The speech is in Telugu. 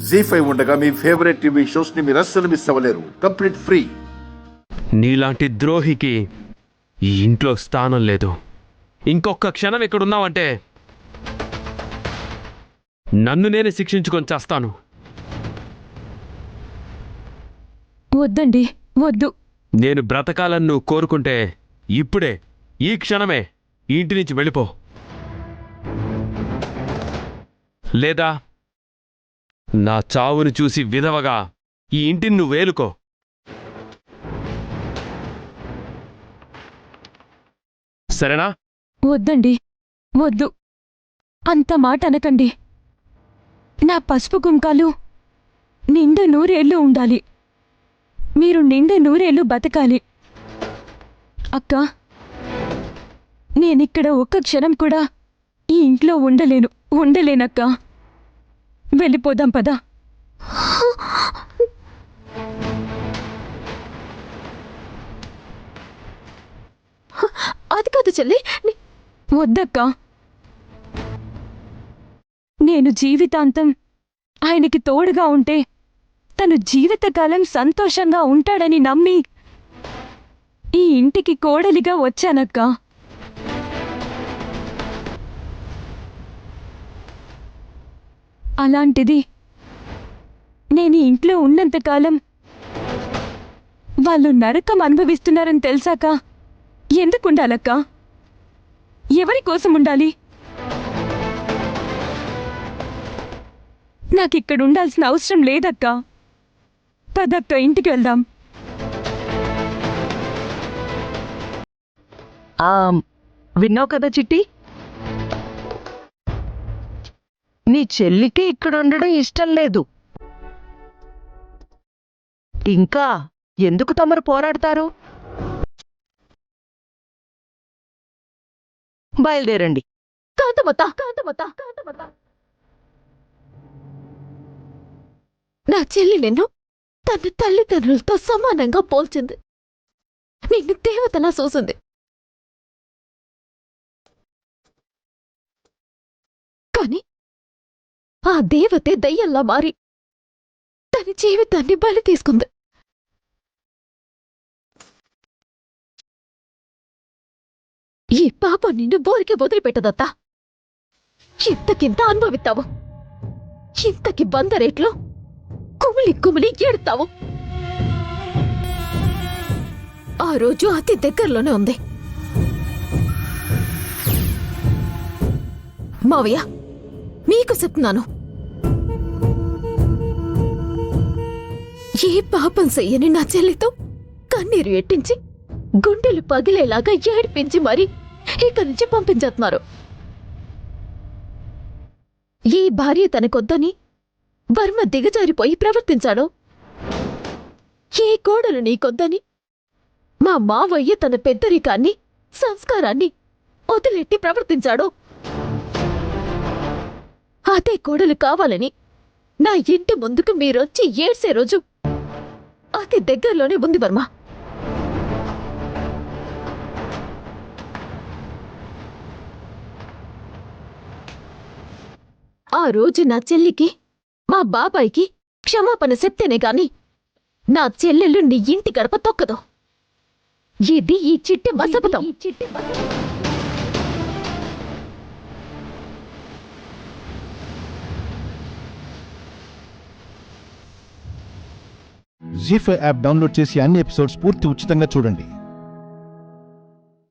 జీ5 ఉండగా మీ ఫేవరెట్ టీవీ షోస్ ని మీరు అస్సలు మిస్ అవ్వలేరు. Complete free. నీలాంటి ద్రోహికి ఈ ఇంట్లో స్థానం లేదు. ఇంకొక క్షణం ఇక్కడున్నావంటే నన్ను నేనే శిక్షించుకొని చేస్తాను. వద్దండి, వద్దు. నేను బ్రతకాలని నువ్వు కోరుకుంటే ఇప్పుడే ఈ క్షణమే ఈ ఇంటి నుంచి వెళ్ళిపో. లేదా నా చావును చూసి విధవగా ఈ ఇంటిని నువ్వు వేలుకో. సరేనా? వద్దండి, వద్దు. అంత మాట అనకండి. నా పసుపు కుంకాలు నిండు నూరేళ్లు ఉండాలి. మీరు నిండు నూరేళ్లు బతకాలి. అక్క, నేనిక్కడ ఒక్క క్షణం కూడా ఈ ఇంట్లో ఉండలేనక్క. వెళ్ళిపోదాం పదా. అది కాదు చెల్లి. వద్దక్క. నేను జీవితాంతం ఆయనకి తోడుగా ఉంటే తను జీవితకాలం సంతోషంగా ఉంటాడని నమ్మి ఈ ఇంటికి కోడలిగా వచ్చానక్క. అలాంటిది నేను ఇంట్లో ఉన్నంతకాలం వాళ్ళు నరకం అనుభవిస్తున్నారని తెలిసాక ఎందుకుండాలక్క? ఎవరి కోసం ఉండాలి? నాకిక్కడ ఉండాల్సిన అవసరం లేదక్క. పదక్క, ఇంటికి వెళ్దాం. విన్నావు కదా చిట్టి, నీ చెల్లికి ఇక్కడ ఉండడం ఇష్టం లేదు. ఇంకా ఎందుకు తమరు పోరాడతారు? బయలుదేరండి. నా చెల్లి నిన్ను తన తల్లిదండ్రులతో సమానంగా పోల్చింది. నిన్ను దేవతలా చూసింది. కాని ఆ దేవతే దయ్యంలా మారి తన జీవితాన్ని బలి తీసుకుంది. ఈ పాప నిన్ను బోరికి వదిలిపెట్టదత్తా. ఇంతకింత అనుభవిస్తావు. ఇంతకి బందరేట్లో కుమిలి కుమిలి ఏడుతావు. ఆ రోజు అతి దగ్గరలోనే ఉంది. మావయ్య, మీకు చెప్తున్నాను, ఏ పాపం చెయ్యని నా చెల్లితో కన్నీరు ఎట్టించి గుండెలు పగిలేలాగా ఏడిపించి మరీ ఇక్కడి నుంచి పంపించేస్తున్నారు. ఏ భార్య తనకొద్దని వర్మ దిగజారిపోయి ప్రవర్తించాడో, ఏ కోడలు నీకొద్దని మా మావయ్య తన పెద్దరికాన్ని సంస్కారాన్ని వదిలెట్టి ప్రవర్తించాడో, అదే కోడలు కావాలని నా ఇంటి ముందుకు మీరొచ్చి ఏడ్సే రోజు అతి దగ్గరలోనే ఉంది వర్మ. ఆ రోజు నా చెల్లికి మా బాబాయికి క్షమాపణ చెప్తేనే గాని నా చెల్లెళ్ళు నీ ఇంటి గడప తొక్కదు. ఇది ఈ చిట్టి బసపతం. జీ5 యాప్ డౌన్లోడ్ చేసి అన్ని ఎపిసోడ్స్ పూర్తి ఉచితంగా చూడండి.